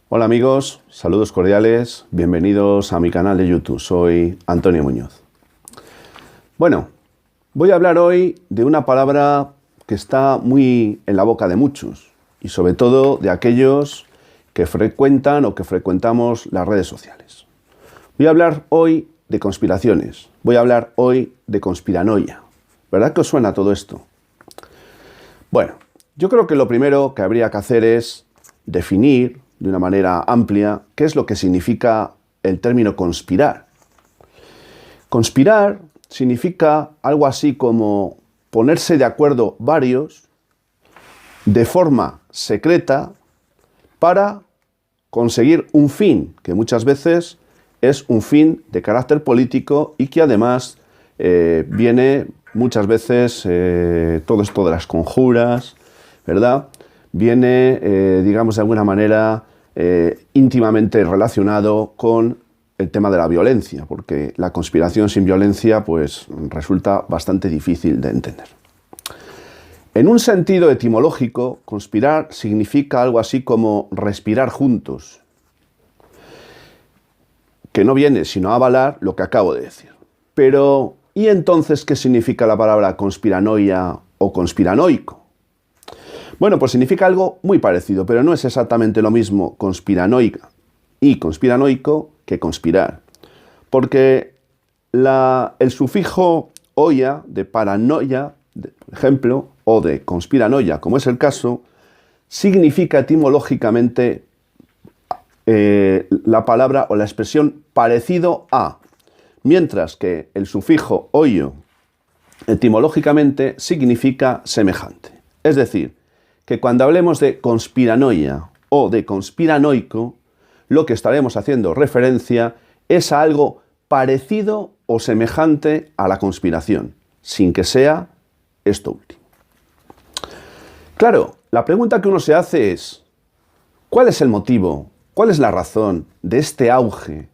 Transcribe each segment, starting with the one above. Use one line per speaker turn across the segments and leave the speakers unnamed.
Hola amigos, saludos cordiales, bienvenidos a mi canal de YouTube, soy Antonio Muñoz. Bueno, voy a hablar hoy de una palabra que está muy en la boca de muchos y sobre todo de aquellos que frecuentan o que frecuentamos las redes sociales. Voy a hablar hoy de conspiraciones, voy a hablar hoy de conspiranoia. ¿Verdad que os suena todo esto? Bueno, yo creo que lo primero que habría que hacer es definir de una manera amplia qué es lo que significa el término conspirar. Conspirar significa algo así como ponerse de acuerdo varios de forma secreta para conseguir un fin, que muchas veces es un fin de carácter político y que además viene muchas veces todo esto de las conjuras, ¿verdad? Viene, digamos de alguna manera, íntimamente relacionado con el tema de la violencia, porque la conspiración sin violencia pues resulta bastante difícil de entender. En un sentido etimológico, conspirar significa algo así como respirar juntos, que no viene sino a avalar lo que acabo de decir. Pero, ¿y entonces qué significa la palabra conspiranoia o conspiranoico? Bueno, pues significa algo muy parecido, pero no es exactamente lo mismo conspiranoica y conspiranoico que conspirar. Porque el sufijo oia de paranoia, por ejemplo, o de conspiranoia, como es el caso, significa etimológicamente la palabra o la expresión parecido a, mientras que el sufijo oio etimológicamente significa semejante. Es decir, que cuando hablemos de conspiranoia o de conspiranoico, lo que estaremos haciendo referencia es a algo parecido o semejante a la conspiración, sin que sea esto último. Claro, la pregunta que uno se hace es, ¿cuál es el motivo, cuál es la razón de este auge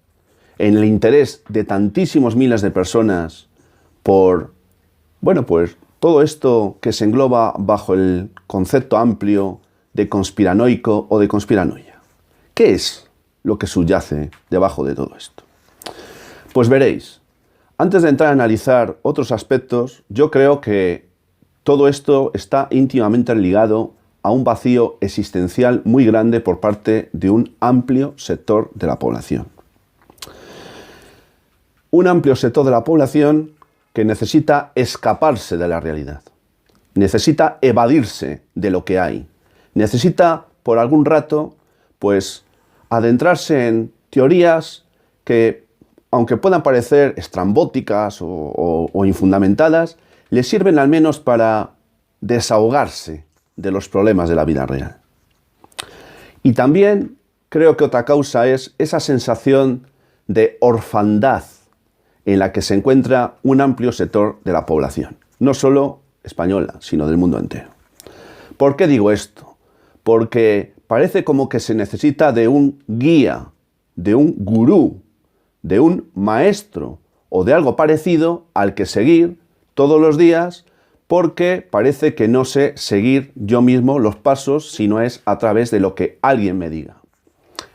en el interés de tantísimos miles de personas por, bueno, pues todo esto que se engloba bajo el concepto amplio de conspiranoico o de conspiranoia? ¿Qué es lo que subyace debajo de todo esto? Pues veréis, antes de entrar a analizar otros aspectos, yo creo que todo esto está íntimamente ligado a un vacío existencial muy grande por parte de un amplio sector de la población. Un amplio sector de la población que necesita escaparse de la realidad, necesita evadirse de lo que hay, necesita por algún rato, pues, adentrarse en teorías que, aunque puedan parecer estrambóticas o infundamentadas, les sirven al menos para desahogarse de los problemas de la vida real. Y también creo que otra causa es esa sensación de orfandad en la que se encuentra un amplio sector de la población, no solo española, sino del mundo entero. ¿Por qué digo esto? Porque parece como que se necesita de un guía, de un gurú, de un maestro o de algo parecido al que seguir todos los días, porque parece que no sé seguir yo mismo los pasos si no es a través de lo que alguien me diga.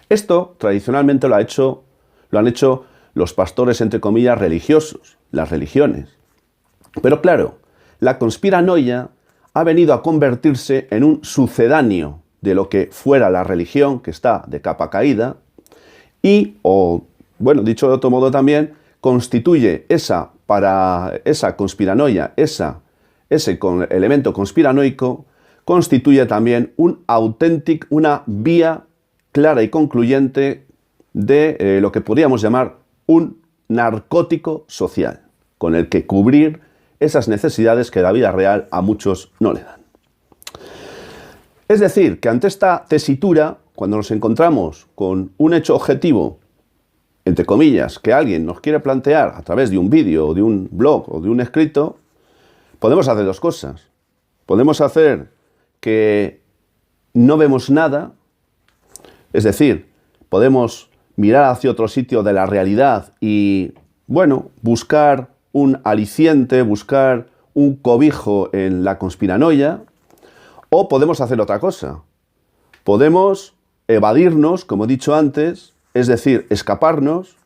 Esto tradicionalmente lo han hecho los pastores, entre comillas, religiosos, las religiones. Pero claro, la conspiranoia ha venido a convertirse en un sucedáneo de lo que fuera la religión, que está de capa caída, y, bueno, dicho de otro modo también, constituye esa conspiranoia, ese elemento conspiranoico, constituye también una vía clara y concluyente de lo que podríamos llamar un narcótico social, con el que cubrir esas necesidades que la vida real a muchos no le dan. Es decir, que ante esta tesitura, cuando nos encontramos con un hecho objetivo, entre comillas, que alguien nos quiere plantear a través de un vídeo, o de un blog, o de un escrito, podemos hacer dos cosas. Podemos hacer que no vemos nada, es decir, podemos mirar hacia otro sitio de la realidad y, bueno, buscar un aliciente, buscar un cobijo en la conspiranoia, o podemos hacer otra cosa. Podemos evadirnos, como he dicho antes, es decir, escaparnos,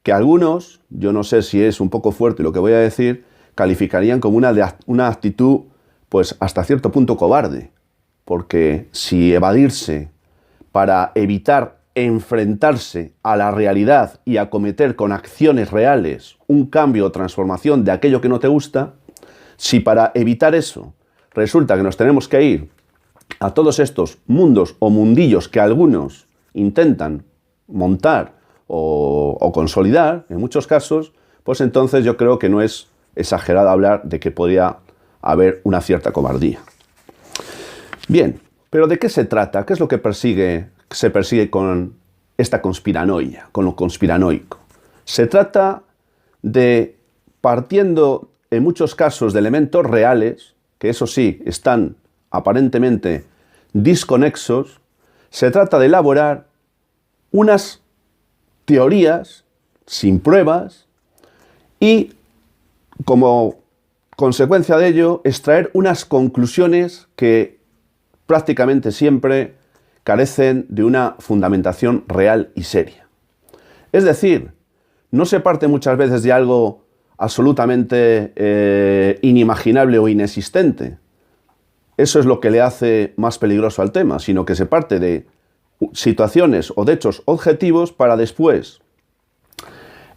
que algunos, yo no sé si es un poco fuerte lo que voy a decir, calificarían como una actitud, pues hasta cierto punto cobarde, porque si evadirse para evitar enfrentarse a la realidad y acometer con acciones reales un cambio o transformación de aquello que no te gusta, si para evitar eso resulta que nos tenemos que ir a todos estos mundos o mundillos que algunos intentan montar o consolidar, en muchos casos, pues entonces yo creo que no es exagerado hablar de que podría haber una cierta cobardía. Bien, pero ¿de qué se trata? ¿Qué es lo que se persigue con esta conspiranoia, con lo conspiranoico? Se trata de, partiendo en muchos casos de elementos reales, que eso sí, están aparentemente desconexos, se trata de elaborar unas teorías sin pruebas y, como consecuencia de ello, extraer unas conclusiones que prácticamente siempre carecen de una fundamentación real y seria. Es decir, no se parte muchas veces de algo absolutamente inimaginable o inexistente. Eso es lo que le hace más peligroso al tema, sino que se parte de situaciones o de hechos objetivos para después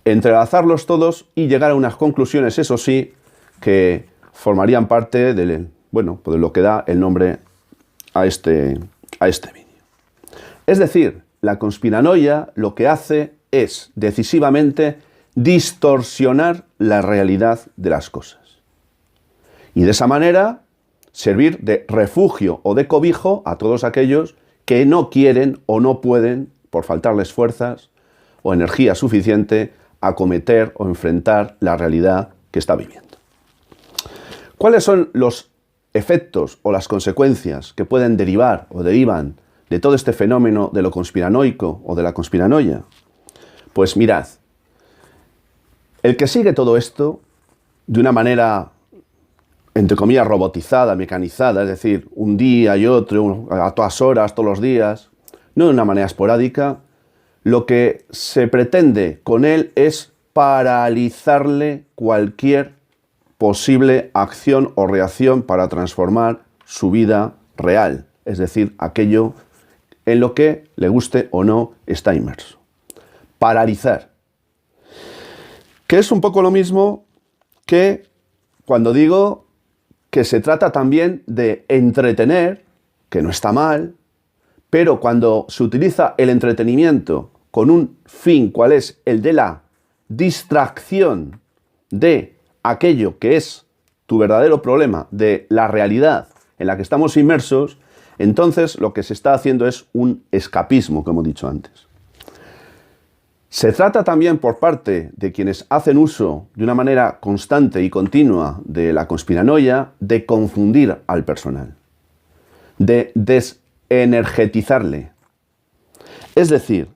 entrelazarlos todos y llegar a unas conclusiones, eso sí, que formarían parte de lo que da el nombre a este vídeo. Es decir, la conspiranoia lo que hace es decisivamente distorsionar la realidad de las cosas. Y de esa manera servir de refugio o de cobijo a todos aquellos que no quieren o no pueden, por faltarles fuerzas o energía suficiente, acometer o enfrentar la realidad que está viviendo. ¿Cuáles son los efectos o las consecuencias que pueden derivar o derivan de todo este fenómeno de lo conspiranoico o de la conspiranoia? Pues mirad, el que sigue todo esto de una manera, entre comillas, robotizada, mecanizada, es decir, un día y otro, a todas horas, todos los días, no de una manera esporádica, lo que se pretende con él es paralizarle cualquier posible acción o reacción para transformar su vida real, es decir, aquello en lo que, le guste o no, está inmerso. Paralizar. Que es un poco lo mismo que cuando digo que se trata también de entretener, que no está mal, pero cuando se utiliza el entretenimiento con un fin, ¿cuál es? El de la distracción de aquello que es tu verdadero problema, de la realidad en la que estamos inmersos, entonces lo que se está haciendo es un escapismo, como he dicho antes. Se trata también por parte de quienes hacen uso de una manera constante y continua de la conspiranoia de confundir al personal, de desenergetizarle. Es decir,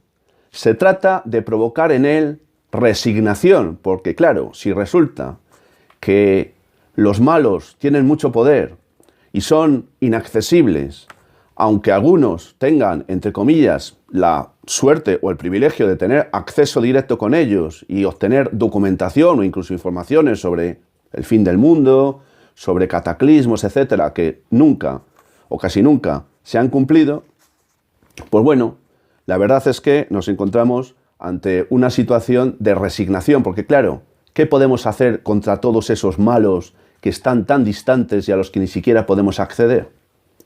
se trata de provocar en él resignación, porque claro, si resulta que los malos tienen mucho poder y son inaccesibles, aunque algunos tengan, entre comillas, la suerte o el privilegio de tener acceso directo con ellos y obtener documentación o incluso informaciones sobre el fin del mundo, sobre cataclismos, etcétera, que nunca o casi nunca se han cumplido, pues bueno, la verdad es que nos encontramos ante una situación de resignación, porque claro, ¿qué podemos hacer contra todos esos malos que están tan distantes y a los que ni siquiera podemos acceder?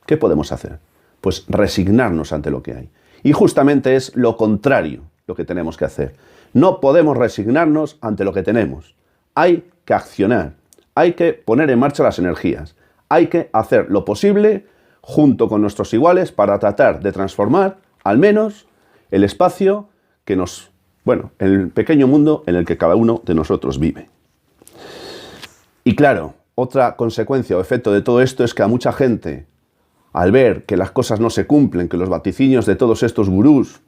¿Qué podemos hacer? Pues resignarnos ante lo que hay. Y justamente es lo contrario lo que tenemos que hacer. No podemos resignarnos ante lo que tenemos. Hay que accionar, hay que poner en marcha las energías, hay que hacer lo posible junto con nuestros iguales para tratar de transformar al menos el espacio que el pequeño mundo en el que cada uno de nosotros vive. Y claro, otra consecuencia o efecto de todo esto es que a mucha gente, al ver que las cosas no se cumplen, que los vaticinios de todos estos gurús,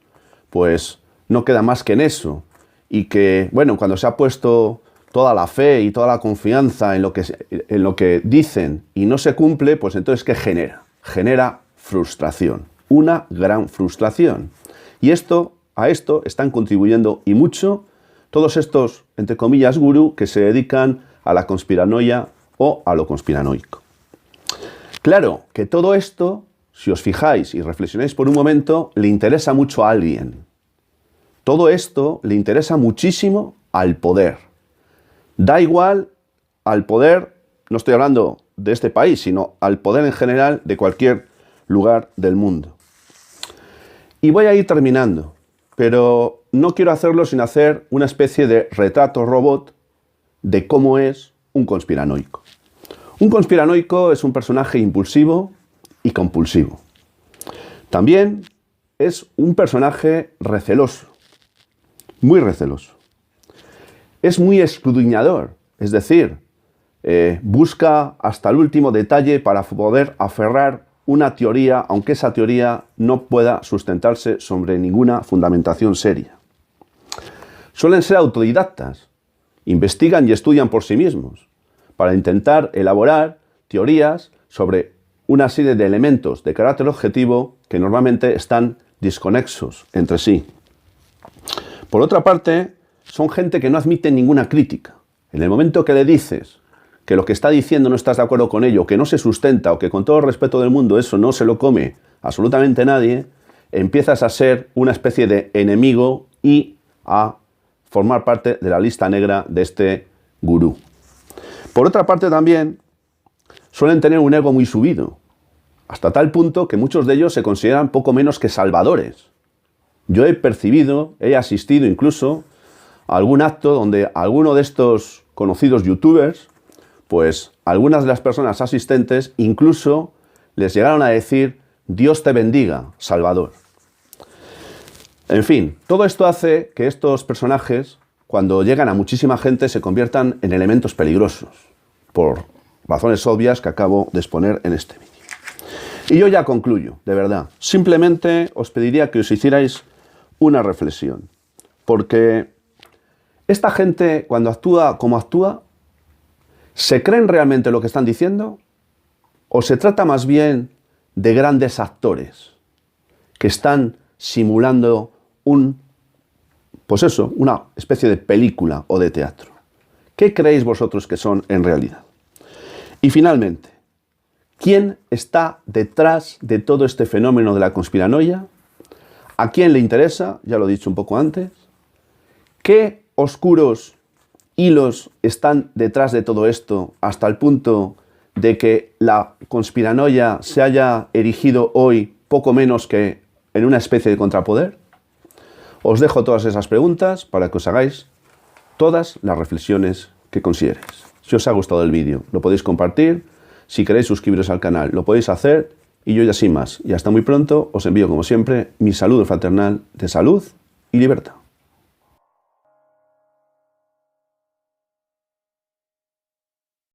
pues no queda más que en eso, y que, cuando se ha puesto toda la fe y toda la confianza en lo que dicen y no se cumple, pues entonces ¿qué genera? Genera frustración. una gran frustración. Y a esto están contribuyendo y mucho todos estos, entre comillas, gurú que se dedican a la conspiranoia o a lo conspiranoico. Claro que todo esto, si os fijáis y reflexionáis por un momento, le interesa mucho a alguien. Todo esto le interesa muchísimo al poder. Da igual al poder, no estoy hablando de este país, sino al poder en general de cualquier lugar del mundo. Y voy a ir terminando, pero no quiero hacerlo sin hacer una especie de retrato robot de cómo es un conspiranoico. Un conspiranoico es un personaje impulsivo y compulsivo. También es un personaje receloso, muy receloso. Es muy escudriñador, es decir, busca hasta el último detalle para poder aferrar una teoría, aunque esa teoría no pueda sustentarse sobre ninguna fundamentación seria. Suelen ser autodidactas, investigan y estudian por sí mismos, para intentar elaborar teorías sobre una serie de elementos de carácter objetivo que normalmente están desconexos entre sí. Por otra parte, son gente que no admite ninguna crítica. En el momento que le dices que lo que está diciendo no estás de acuerdo con ello, que no se sustenta o que con todo el respeto del mundo eso no se lo come absolutamente nadie, empiezas a ser una especie de enemigo y a formar parte de la lista negra de este gurú. Por otra parte también suelen tener un ego muy subido, hasta tal punto que muchos de ellos se consideran poco menos que salvadores. Yo he percibido, he asistido incluso a algún acto donde alguno de estos conocidos youtubers, pues algunas de las personas asistentes incluso les llegaron a decir: Dios te bendiga, Salvador. En fin, todo esto hace que estos personajes, cuando llegan a muchísima gente, se conviertan en elementos peligrosos, por razones obvias que acabo de exponer en este vídeo. Y yo ya concluyo, de verdad. Simplemente os pediría que os hicierais una reflexión, porque esta gente, cuando actúa como actúa, ¿se creen realmente lo que están diciendo? ¿O se trata más bien de grandes actores que están simulando una especie de película o de teatro? ¿Qué creéis vosotros que son en realidad? Y finalmente, ¿quién está detrás de todo este fenómeno de la conspiranoia? ¿A quién le interesa? Ya lo he dicho un poco antes. ¿Qué oscuros hilos están detrás de todo esto hasta el punto de que la conspiranoia se haya erigido hoy poco menos que en una especie de contrapoder? Os dejo todas esas preguntas para que os hagáis todas las reflexiones que consideréis. Si os ha gustado el vídeo, lo podéis compartir. Si queréis suscribiros al canal, lo podéis hacer. Y yo ya sin más, y hasta muy pronto, os envío como siempre mi saludo fraternal de salud y libertad.